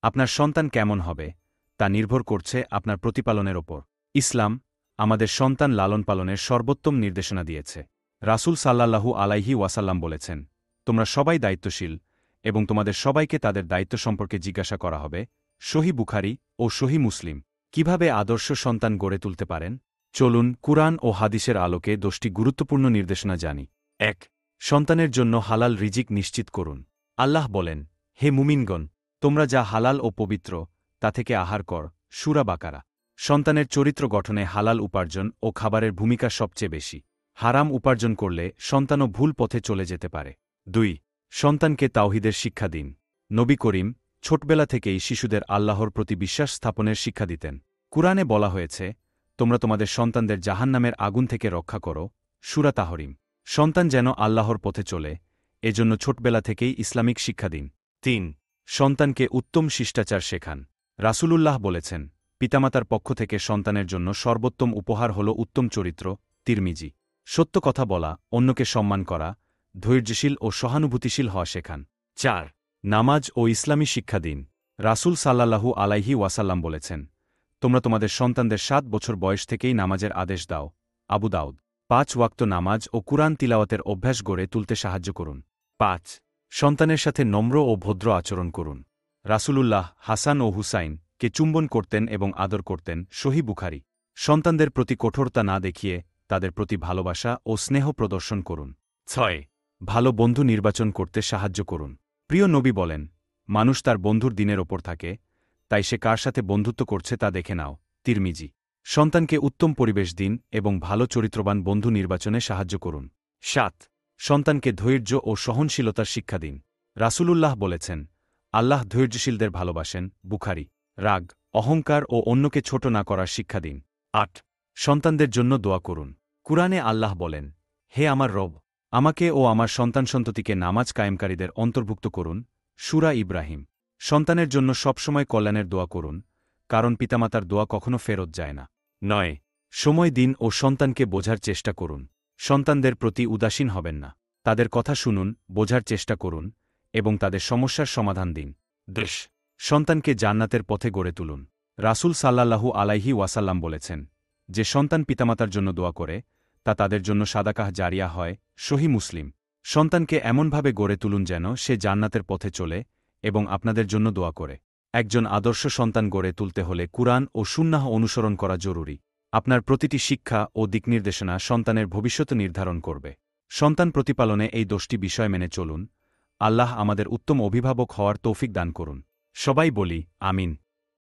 আপনার সন্তান কেমন হবে তা নির্ভর করছে আপনার প্রতিপালনের ওপর। ইসলাম আমাদের সন্তান লালন পালনের সর্বোত্তম নির্দেশনা দিয়েছে। রাসূল সাল্লাল্লাহু আলাইহি ওয়াসাল্লাম বলেছেন, তোমরা সবাই দায়িত্বশীল এবং তোমাদের সবাইকে তাদের দায়িত্ব সম্পর্কে জিজ্ঞাসা করা হবে। সহিহ বুখারী ও সহিহ মুসলিম। কিভাবে আদর্শ সন্তান গড়ে তুলতে পারেন? চলুন কুরআন ও হাদিসের আলোকে 10টি গুরুত্বপূর্ণ নির্দেশনা জানি। ১. সন্তানের জন্য হালাল রিজিক নিশ্চিত করুন। আল্লাহ বলেন, হে মুমিনগণ, তোমরা যা হালাল ও পবিত্র তা থেকে আহার কর। সূরা বাকারা। সন্তানের চরিত্র গঠনে হালাল উপার্জন ও খাবারের ভূমিকা সবচেয়ে বেশি। হারাম উপার্জন করলে সন্তানও ভুল পথে চলে যেতে পারে। ২. সন্তানকে তাওহীদের শিক্ষা দিন। নবী করিম ছোটবেলা থেকেই শিশুদের আল্লাহর প্রতি বিশ্বাস স্থাপনের শিক্ষা দিতেন। কুরআনে বলা হয়েছে, তোমরা তোমাদের সন্তানদের জাহান্নামের আগুন থেকে রক্ষা করো। সূরা তাহরিম। সন্তান যেন আল্লাহর পথে চলে, এজন্য ছোটবেলা থেকেই ইসলামিক শিক্ষা দিন। ৩. সন্তানকে উত্তম শিষ্টাচার শেখান। রাসূলুল্লাহ বলেছেন, পিতামাতার পক্ষ থেকে সন্তানের জন্য সর্বোত্তম উপহার হল উত্তম চরিত্র। তিরমিজি। সত্য কথা বলা, অন্যকে সম্মান করা, ধৈর্যশীল ও সহানুভূতিশীল হওয়া শেখান। ৪. নামাজ ও ইসলামী শিক্ষা দিন। রাসূল সাল্লাল্লাহু আলাইহি ওয়াসাল্লাম বলেছেন, তোমরা তোমাদের সন্তানদের ৭ বছর বয়স থেকেই নামাজের আদেশ দাও। আবু দাউদ। ৫ ওয়াক্ত নামাজ ও কুরআন তিলাওয়াতের অভ্যাস গড়ে তুলতে সাহায্য করুন। ৫. সন্তানের সাথে নম্র ও ভদ্র আচরণ করুন। রাসূলুল্লাহ হাসান ও হুসাইনকে চুম্বন করতেন এবং আদর করতেন। সহিহ বুখারী। সন্তানদের প্রতি কঠোরতা না দেখিয়ে তাদের প্রতি ভালোবাসা ও স্নেহ প্রদর্শন করুন। ৬. ভালো বন্ধু নির্বাচন করতে সাহায্য করুন। প্রিয় নবী বলেন, মানুষ তার বন্ধুর দিনের ওপর থাকে, তাই সে কার সাথে বন্ধুত্ব করছে তা দেখে নাও। তিরমিজি। সন্তানকে উত্তম পরিবেশ দিন এবং ভালো চরিত্রবান বন্ধু নির্বাচনে সাহায্য করুন। ৭. সন্তানকে ধৈর্য ও সহনশীলতার শিক্ষা দিন। রাসূলুল্লাহ বলেছেন, আল্লাহ ধৈর্যশীলদের ভালোবাসেন। বুখারী। রাগ, অহংকার ও অন্যকে ছোট না করার শিক্ষা দিন। ৮. সন্তানদের জন্য দোয়া করুন। কুরআনে আল্লাহ বলেন, হে আমার রব, আমাকে ও আমার সন্তানসন্ততিকে নামাজ কায়েমকারীদের অন্তর্ভুক্ত করুন। সূরা ইব্রাহিম। সন্তানের জন্য সবসময় কল্যাণের দোয়া করুন, কারণ পিতামাতার দোয়া কখনো ফেরত যায় না। ৯. সময় দিন ও সন্তানকে বোঝার চেষ্টা করুন। সন্তানদের প্রতি উদাসীন হবেন না। তাদের কথা শুনুন, বোঝার চেষ্টা করুন এবং তাদের সমস্যার সমাধান দিন। ১০. সন্তানকে জান্নাতের পথে গড়ে তুলুন। রাসূল সাল্লাল্লাহু আলাইহি ওয়াসাল্লাম বলেছেন, যে সন্তান পিতামাতার জন্য দোয়া করে তা তাদের জন্য সাদাকাহ জারিয়া হয়। সহিহ মুসলিম। সন্তানকে এমনভাবে গড়ে তুলুন যেন সে জান্নাতের পথে চলে এবং আপনাদের জন্য দোয়া করে। একজন আদর্শ সন্তান গড়ে তুলতে হলে কুরআন ও সুন্নাহ অনুসরণ করা জরুরি। আপনার প্রতিটি শিক্ষা ও দিকনির্দেশনা সন্তানের ভবিষ্যৎ নির্ধারণ করবে। সন্তান প্রতিপালনে এই 10টি বিষয় মেনে চলুন। আল্লাহ আমাদের উত্তম অভিভাবক হওয়ার তৌফিক দান করুন। সবাই বলি, আমিন।